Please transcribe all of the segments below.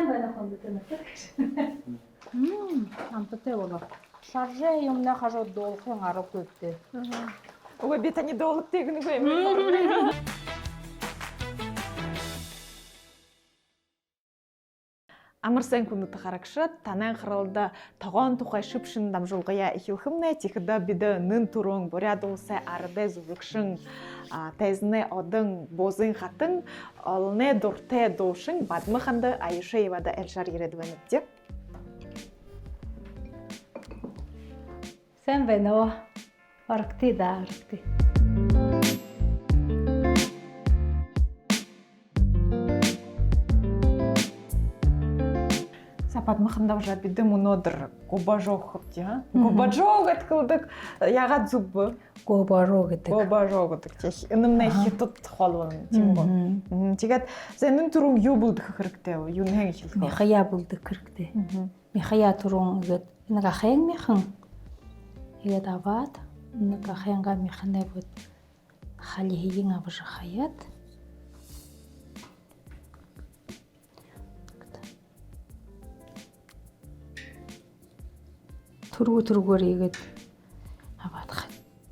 Сайн байна уу гэдэг нь. Амттай болоо. Шаржээ юмнаа хажуу дуулахын аргагүй дээ. Ой, би таны дуулдаг нэг юм. Амар сайн хүнүүд харагшаад танай харалда тогоон тухай шүпшин дамжуулгая их хэмнэ тихэдэ бид нэн түрүүн буряд усай ардэ зүгшин тэзне одон бозын хатын олне дуртай дуушин бадмаханда аюшаевада элшар ирэдвэнэт. Сайн байна уу? Оргти да, оргти. Бадмаханда вже підемо нодр гобажог хопті, гобажог откылдык яга зубы. Гобажог гэдэг. Гобажог гэдэг тех нэмнэ хятад холвон тийм гоо. Тэгээд зэнэн түрүүн юу бүлдэх хэрэгтэй вэ? Юу нэ хэлэх вэ? Михая бүлдэх хэрэгтэй. Михая түрүүн гэдэг нэг ахын михан. Тэгээд аваад нэг ахынга миханаа бүд хали хийгэн аваш хаяад түргүүр игээд аваад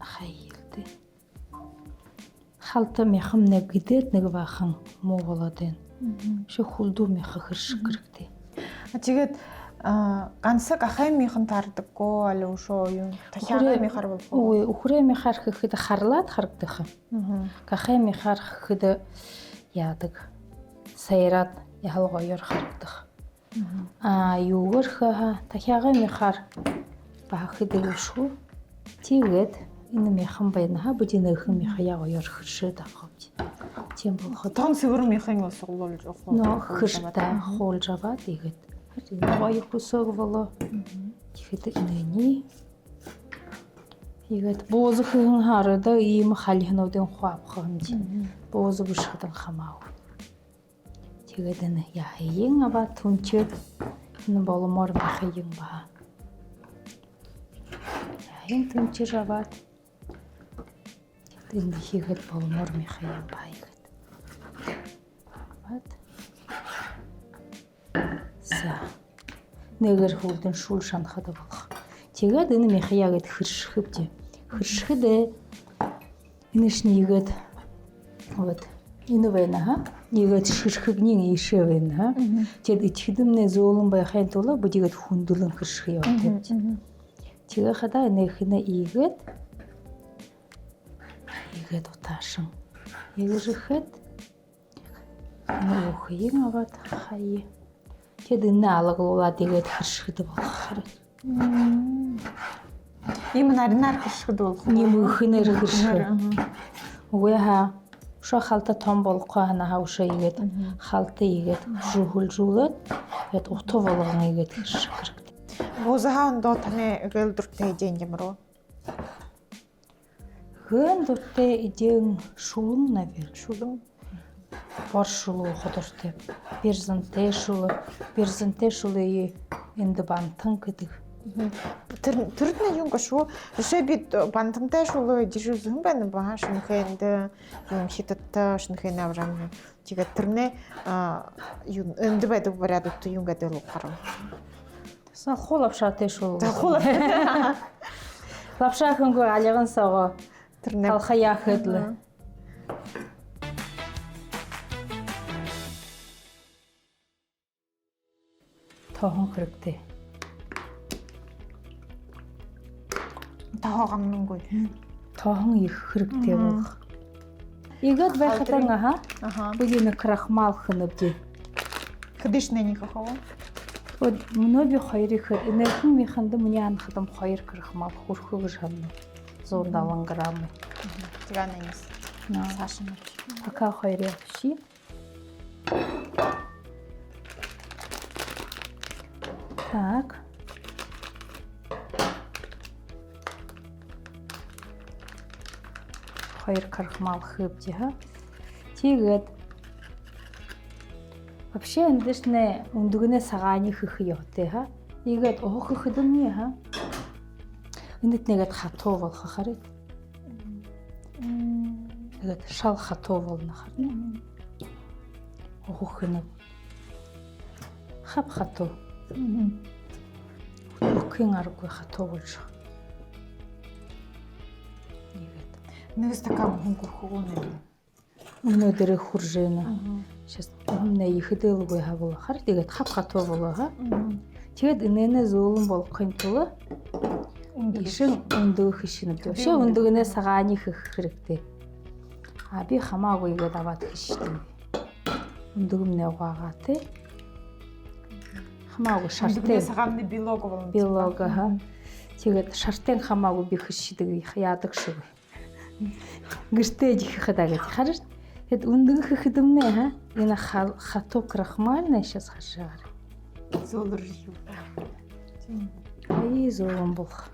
хайлтээ. Халта мяхан нэг гэдэд нэг бахан муу болоод байна. Шиг хүлдүү мяха хэрших хэрэгтэй. Тэгээд ганцаг ахын мяхан тардаггүй аль ушоо юу тахианы мяхаар болов уу? Үхрээ мяхаар гэхэд харлаад харагдах. Ахын мяхаар гэхэд яадаг. Саяраад яхал гоёр харагдах. Юугөр тахиагаа мяхаар бахад дэвшгүй. Тэгээд энэ мяхан байна. Будинэхэн мяхаяа гоёр хэршээд авах. Тийм болоход тон сэвэр мяхан усуулж явах. Нөө хэрштэй хуулж аваад игээд гоё хүсэг болоо. Тэгэхэд энэний игээд боозхон хараад ийм халихнуудын хуавах юм чи. Бооз бушхадан хамаа. Тэгээд энэ яхин аваад түнчээд энэ боломоор мяхаян ба. Яхин түнчээр аваад энэ хийгээд боломоор мяхаян ба игээд. Аваад нэгэр хөвдөн шүүл шанахад болох. Тэгээд энэ мяхаяа гэд хэршихвч. Хэршихэд энэ шнийгээд аваад энэ байна нэгэд ширхэгний ийшээ байна тэгэд ичхэдэмнэ зөөлөн байхын тулд бүдигэд хүндүлэн хэрших яваа тавьж. Тэгээ хада нөхнө ийгээд утаашин. Ийгэрэхэд нөхөйн аваад хаяа. Тэгэд энэ алгуулаад игээд хэршихэд болох. Ийм наринаар хэршихэд болох. Нэмөхнэр хэрших. Уяа шахалта том болохгүй хана хаушаа игээд халтаа игээд шүүхүүлжүүлээд тэгээд утга болгон игээд хэрших хэрэгтэй. Бозахан доо таны гэлдүртэй ижин юмруу. Хэн дуртай ижин шулун навер шулун боршулу ходортой перзентэй шулы энд бантан гэдэг. Тэрний юм гашуу өшөө бид бантантай шулуу жишүүхэн байна баа шинхэнд юм хитаттай шинхэн аврам тэгээд тэрнээ юм энд байдаг бариад юм гэдэг л ухаар. Тэсэн хул авшаатай шул. Лавшаа хөнгөө алиган сого тэрнээ талхаяа хэдлээ. Тохон хэрэгтэй. Тоогомнгүй. Тохон их хэрэгтэй болох. Игээд байхад бүгийн крахмал хэнэвдээ. Хэдишнэ никахоо. Вот многие хоёрыг энерхэн миханд миний анхадам 2 крахмал хөрхөөр шавна. 170 грамм. Тэгээ нэмс. Сашин. Пока 2 явши. Так. Хоёр крахмал хөвж яа. Тэгээд вообще эндэрнэ өндөгнөө сагааны хөх явтай ха. Игээд ух хөдөлний ха. Энд нэгэд хатуу болох хараа. Тэгээд шал хатуу болно харна. Ух хөнө. хап хатуу. Бүхэн аргагүй хатуу болж. Нэгэд. Нэгс такам хөнгөрөхөө нэ. Өнөөдөр хурж байна. Сейчас өмнө ихэдэлгүй хавлахаар тэгээд хап хатуу болоо. Тэгээд энэнэ зөөлөн болохын тулд ишин өндөх шин гэдэг. Шээ өндөгнөөс сагааны хөх хэрэгтэй. Би хамаагүй игээд аваад хийштэй. Өндөгмнээ угаагаа тий. Хамаагүй шартын сагааны билог болно. Билог тэгээд шартын хамаагүй би хийшдэг яадаг шиг. Гэртээ жихэд агад харж. Тэгэд өндөх хэдэмнэ энэ хатуу крахмал нэшэс хашаар. Зөөлөр юу. Ай зөөн болох.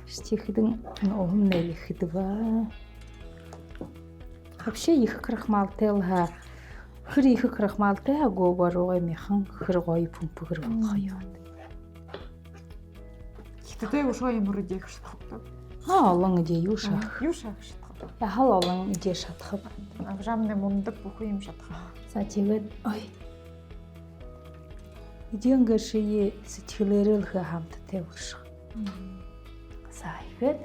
Стихидэн өмнэ ихэд ба. Вообще их крахмалтай ха. Хэр их крахмалтай гогорой механ хэр гоё пүмпгэр болох юм. Хитэтэй ушгаа юм руу шатах. Олон идэ юу шах. Юу шах шатах. Яхал олон идэ шатах. Аврамны мундаг бүх юм шатах. За тэгээд ой. Иденгаши сэтгэлээрэл хамттай өгшөх. За ихэд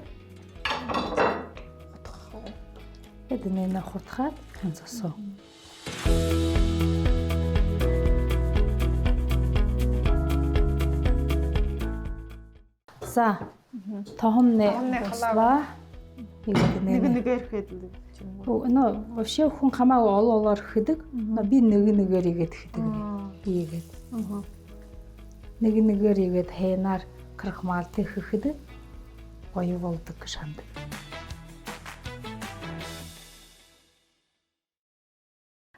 эднэ хутгаад ханцсоо. За тоомны халаа нэгээр хэдэг юм. Вообще хүн хамаагүй олоолоор хэдэг. Би нэгээр игээд хэдэг. Ийгээд. Нэгээр игээд хэнаар крахмалтай хэхэд гоё болдог гэж хандаг.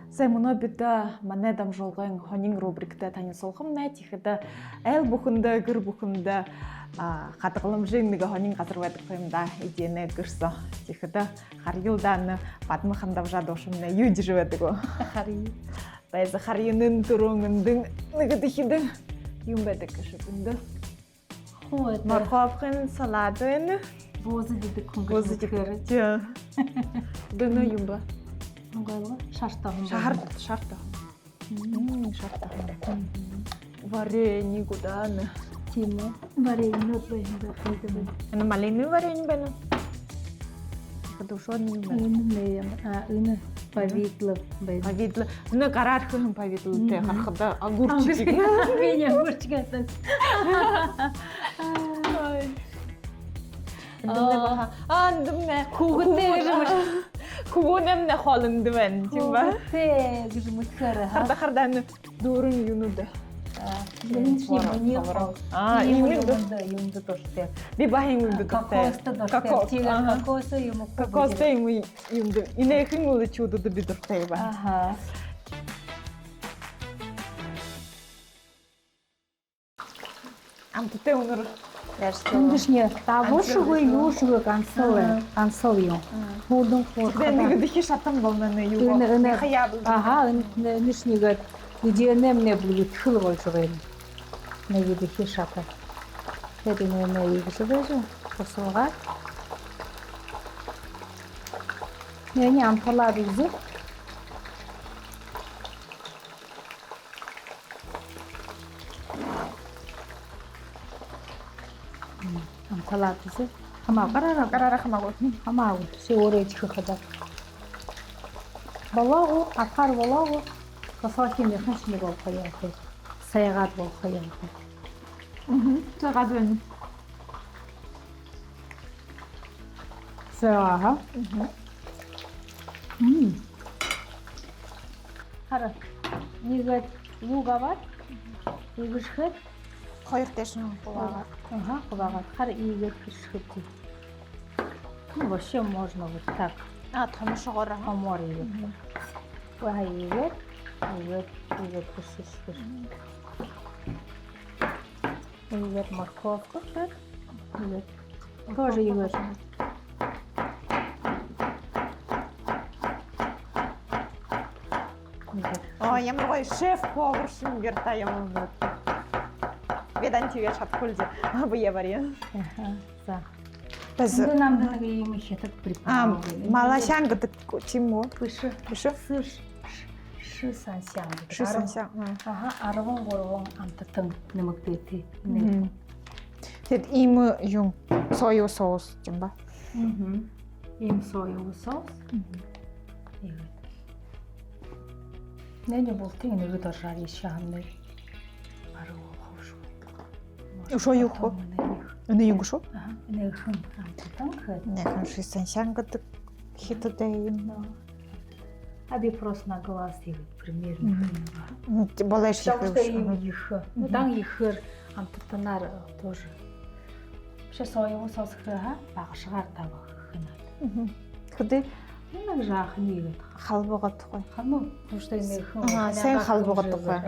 Сая мөнөө бид манай дамжуулгын хонин рубриктэй танилцуулгам найт ихэд айл бүхэнд гэр бүхэнд хадгаламжийн нэг хонин газар байдаг юм да. Идэнэ гэрсэн. Ихэд харьюудан бадмахан давжаа дуушмнэ юу жиж байдаг вэ? Харьяу. Баяз харьюун төрөнгөндөн нэг дэхидэн юм байдаг гэж үндэ. Хөөд морковын салат байна. Бөөз гэдэг хүн. Бөөз гэдэг. Тий. Дэнэ юм ба. Монгол шартаа хүн. Шартаа. Шартаа. Варенье гудан. Тийм ээ. Варенье байна. Энэ малины варенье байна. Подушон энэ энэ павидлов байна. Павидл. Энэ гараархын павидлтэй харахад огурчиг. Би огурч гэдэг. Андмэ хүүгэнэмнэ хоолнд байна тийм ба. Тэ гэж мөхөр. Хардаан дөрөн юунууд. Энэ чинь миний хоо. Юм дуртай. Би бахан юм дуртай. Кокос юм. Кокостэй юм. Инээхэн үлчүүдүүд би дуртай ба. Аха. Амттай өнөр Эндшний давуушгүй юу шиг ганцов юм. Хөлөн хурдан нэг их шатан болно юу. Аха, эндшнийгээд идэнэмнэ бүлтгэл болж байгаа юм. Нэг их шатан. Тэгээд энэ юу гэж босоогаа. Яни амталаа биз. Амталаа биз. Гараараа хамаагүй. Сөөрэй чихэхэд. Болоо акар болоо. Кафехийн нэхэншнийг болох юм. Саягаад болох юм. Цагаад байна. Саяа. Хара. Нэгэд юугаваад игэрхэд Хоёр дэш нь хуваагаад. Хуваагаад хар игээд хэршгэв. Вообще можно вот так. Томшогоор хамаар игээд. Игээд хэршгэв. Игээд морковку так. Игээд. Тоже игээд. Ямар гоё шеф-повар шингэр та юм уу? Ведан тебе чадахгүй л буяа вариа. За. Бас намд нэг юм хятад препарат. Малашан гэдэг ч юм уу? Биш. Биш. шисансян. Шисансян. Арван гурван амттан нэмэгдээ. Тэгэд ийм юм соёо соус юм ба. Ийм соёо соус. Нэн болтын нэгэд оршаад ишаамнэр. Аруу хавш. Шоёо хоо. Өнөө юм шүү. Нэхэн амттан хэд. Нэхэн шисансян гэдэг хиттэй юм. Аби просто на глаз их примерно. Болош их. Дан ихэр амттанаар тоже. Сейчас соёо соус хаа багшгаар тавах хэнэ. Хөдөө нэг жаах нэг халбогод тухай. Хамаа хөштэй нэхэн. Сайн халбогод тухай.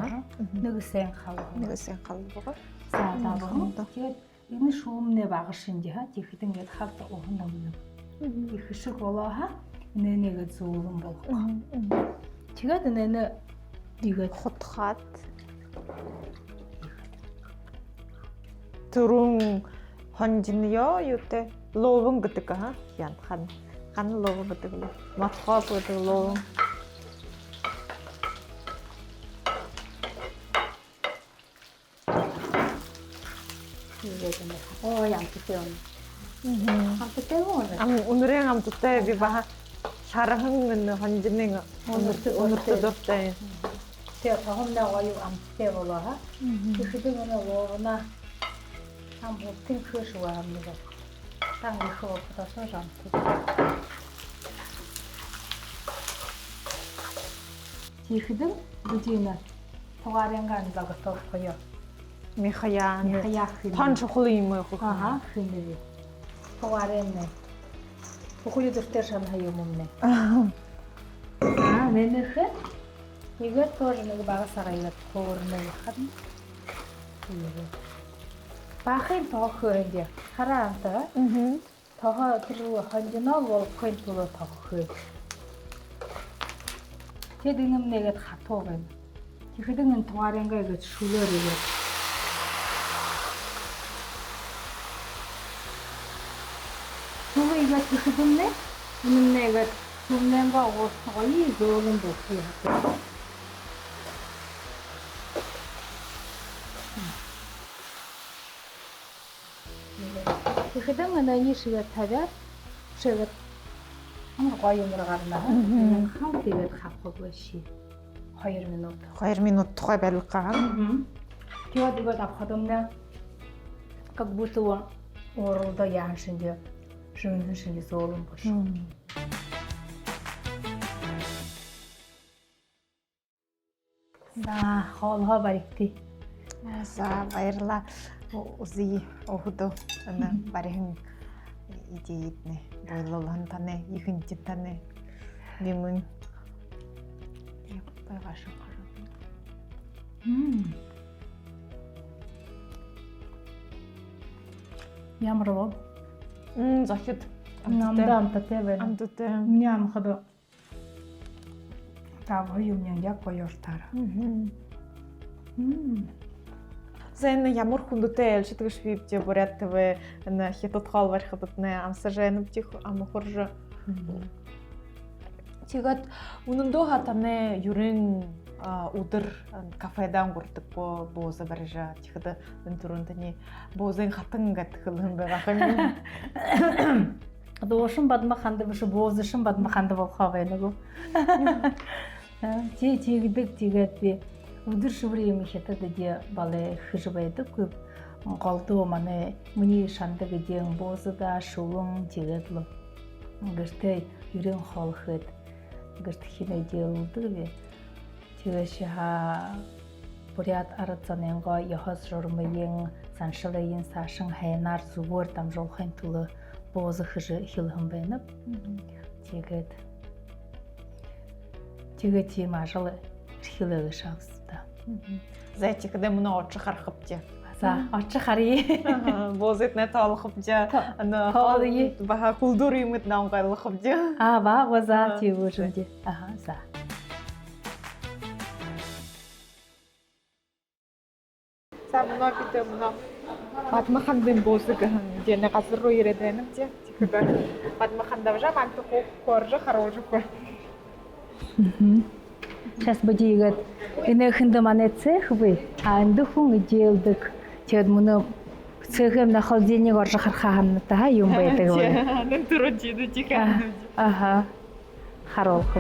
Нэг сайн халбогод. Нэг сайн халбогод. За тавах. Тэгээд энэ шүүмнээ багш шинжээ ха тэгэхэд ингээд хавд ухан намнаа. Их шиг болоо ха. Нэнэгээ зөөлөн болох. Тэгээд нэнэ игээд хутгаад түрүүн хонжинё юутэй ловон гэдэг хаа ян хан ловон гэдэг л матхоо гэдэг ловон ямттай юм. Амттай юм. Өнөрийн амттай би баа шарахан энэ хонжинын өнөртөө дуртай. Тэгээ тохомдоо гоё амттай болоо. Тэгэхэд энэ ловна ам болтын хөш ваамныг. Тан их опдосоо жамттай. Тэгэхэд бүжина тугарангаа загтах гоё. Михаян. Михаяах. Тон чухал юм уу? Хинэ. Тугаран. Бүхий дэвтэр шам хаяа юмнэ. Нэнэх. Игээр тоже нэг багасаа игээд хөөрнө хадна. Бахын тоохоо хараа антаа. Тоохоо тэр хонжноо волхын төлөө тоохоо. Тэгэд ингэнэгээд хатуу байна. Тэгэхэд энэ тугарангаа игээд шүлээр игээд 이거 드시겠네? 내가 동네가 어디 좋은 곳이야. Когда мы на нишеве тавят, шевет, он гоёмор гарна. Хам тэгээд хавах боши. 2 минут. 2 минут тухай барилгаа. Тэгээд игээд авахад өмнө как будто он оролдоо яан шинжээ. Шөнө шинжээ зөөлөн бош. Да, хоолоо баригти. За баярлаа. Узи охдо ана барихан идеидне. Бойлолон таны ихэнч таны нэмэн байгаш гараа. Ямар вэ? Захид амттай байна. Амттай. Миний амхад тав юм яг гоёртаар. Зэн ямар хүндэтэй ялшдаг швибж бурят вэ на хятад хоол барихад нэ амсажэн чих амхурж. Тэгээд үнэндөө хатаны ерэн өдөр кафедан гурдаггүй бууза барьжаа. Тэгэхэд энэ түрүүндний буузын хатан гэдэг хэлэн байгаа юм. Доошин бадмаханд биш буузшин бадмаханд болохоо байна уу? Чи гэдэг тэгээд би өдөр шүрийн юм хятад дэ бале хэж байдаг. Голдуу манай миний шандаг гэдэг буузада шүвэн тэгээд л гэртээ ерэн хоолоход гэрт хинэжэлдэг би. Тэгэж бурят арцанэнго яхас журмын саншлын сашин хайнаар зүгээр дамжуулахын төлөө буузах хэлхэн байна. Тэгээд тийм ажил эрхлээг шавста. Зайчик дэмнэ очих харахвч. За очих харъя. Буузэт нэ тоолохвч. Ана хоолыг баха кулдур юмд наамгайлахвч. Баг за тийгүүшээ. За. Самна гэдэг мөн бадмахандын буусаг жинэ газар руу ирээд байна чи. Тэгэхээр бадмахандаа вжа мант хоо корж харуулж. Сейчас бодигээд энэхэнд манай цех бай. А энэ хүн ижилдэг. Тэгээд мөн цехэм на холодильник орж харахаа хамтаа юм байдаг үү? Нэн түрүү жидэж ихэ. Аха. Харуулах.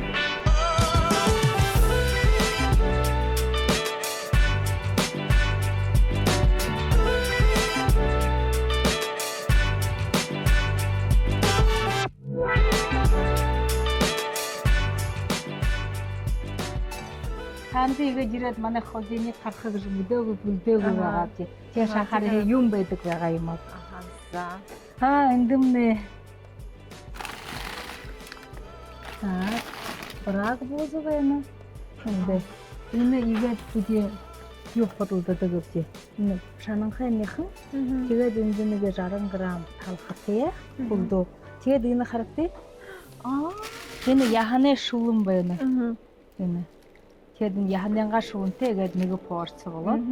Ханти ингэж ирээд манай холодильник харахыг мэдээгүй бүлдээгүй байгаа тий. Тэгээ шахаар юм байдаг байгаа юм аа. За. Эндэмнэ. Браг бозоо байна. Энэ игээд бүдий юу бодолдог гэвч. Энэ шананхайныхан. Тэгээд энд нэг 60 г талхтай хөлдөө. Тэгээд энэ харагтай. Энэ яханы шулан байна. Энэ. Тэгээд энэ яханыгаа шуунтэй гээд нэг порцоо болоод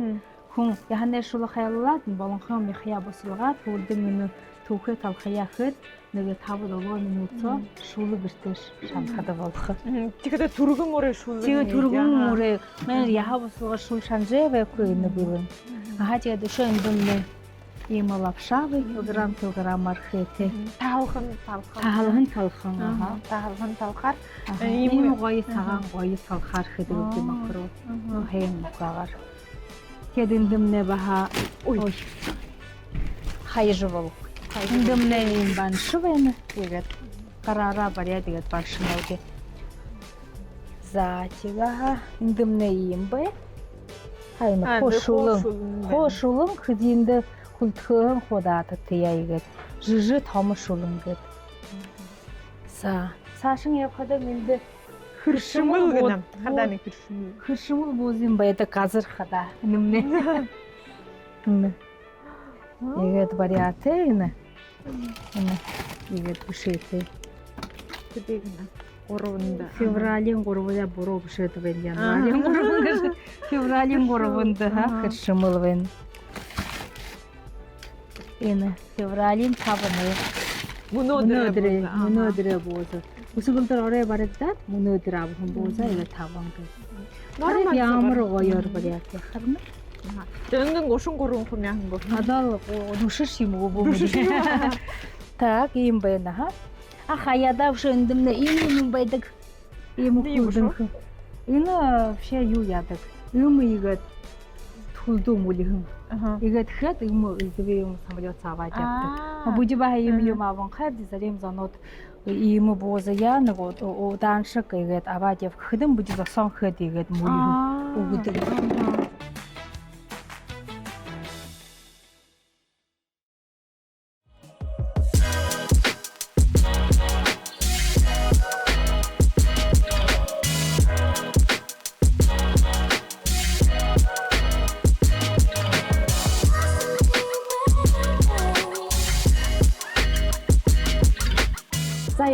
хүн яханы шулан хайлаад болонхон михя босуулгаад хөлдөн энэ түүхээ талхаяа гэхэд нэг 5-7 минутоо шулаг гэртэж шанахад болох. Тэгэхээр түргэн мөрөө шүлэг. Тэгээд түргэн мөрөө мэн яха босуулаад шул шанжээ байхгүй энэ бүрэн. Тэгээд өшөө энэ ийм лапшавы килограммаар хэвтэй. Таалхан. Таалхан талхаар ийм гоё цагаан гоё талхаар хэдэг юм акруу. Хэм мукагаар. Тэгээд эндэмнэ баха ой. Хайжвол. Эндэмнэ ийм баншвэн тэгээд карара барья тэгээд баншнауге. За чига эндэмнэ ийм бай. Хайна хошулун хэдинд хүлдхөн худаадаг тяагээд жижиг том шулан гэд. За цаашин явхад энд хөршмөл гэнэ. Хадаа нэг хөршмөл бузин байдаг газар хадаа нэмнэ. Тэгээд бариатэй энэ. Тэгээд бишээтэй. Тэгээд энэ 3-нд февралийн 3-нд буруу бишээд байна. Январын 3-нд февралийн 3-нд хөршмөл байна. Энэ февралийн 5-нд өнөөдөр буузаа. Өсгөлдөр орой барагдаад өнөөдөр авах буузаа яг 5-нд. Нормал ямар гоёор бариад харна. Дөнгөн 33 хүн яхан гоо. Надад нүшш юм уу бөө. Так ийм байна. Хаяада өндөмнө ийм юм байдаг. Ийм хүн. Энэ вообще юу яадаг? Юм игээд хүлдөө мүлихэн. Тэгээд хэд юм самолет аваад явдаг. Будибаа юм аван хайр зарим занууд ийм буузаа нэг удаан шиг игээд аваад явах хэдэн будибаа сон хэд игээд мүлихэн өгдөг.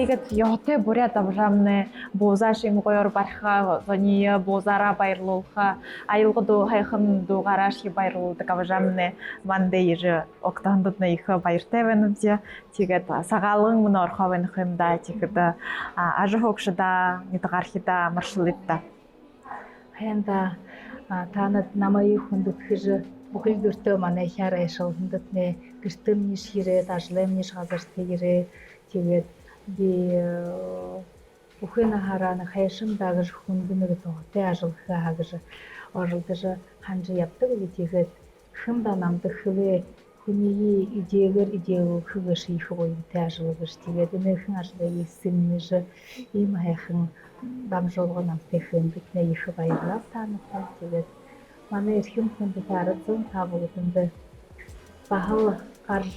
Тэгээд ёотэй буря даврамны буузаа шим гоёр барха зония буузара баярлуулха аюулгад хайхан дугаараш баярлуулдаг авжамны мандейр октондод их баяртай байна үзе. Тэгээд сагаалган мөн орхоо байх юм да. Тэгээд ажихогшда нэтгархида маршрутта. Хэнда танад намайг хүндэтгэж бүхэл дөртөө манай хяраа шоундад нэ гэртэмний ширээд ажлымний газар тэгэрээ тэгээд бүхэн хараа хайшин дагаж хүнднэг тохтой ажлахаа хагаж оролдож ханж явдаг гэхэд хэмда намдах хөвөө хүний идеэгэр идеэг хөвөш их гоётой ажлаж тэгээд энэхэн ажлыг эсэмнэж ийм хайхан дамжуулгын намтайхан бидний их баярлалаа танахтай тэгээд манай эрхэм хүндэт арзан тавууданд бахал гарж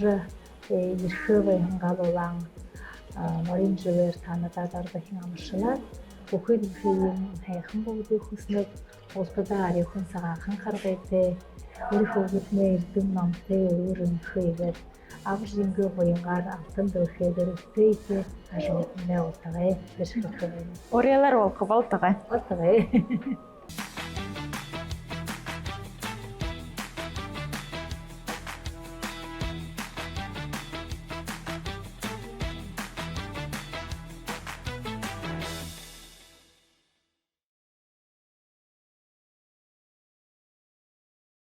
ирхээ хангалуулан морин живээр танадад аргахийн амаршлаад бүхэн юм хайхан бүгдийг хүснэг улсдаа арихын цагаахан харгайтэй өөрийнхөө бүдний эрдэм номтой өөрөн хөөгээд авшингээ боёнгаар алтан дөрхээд өрөвтэй ажил нэ утгаа гэж хэлэх юм. Орелар болох болтгой.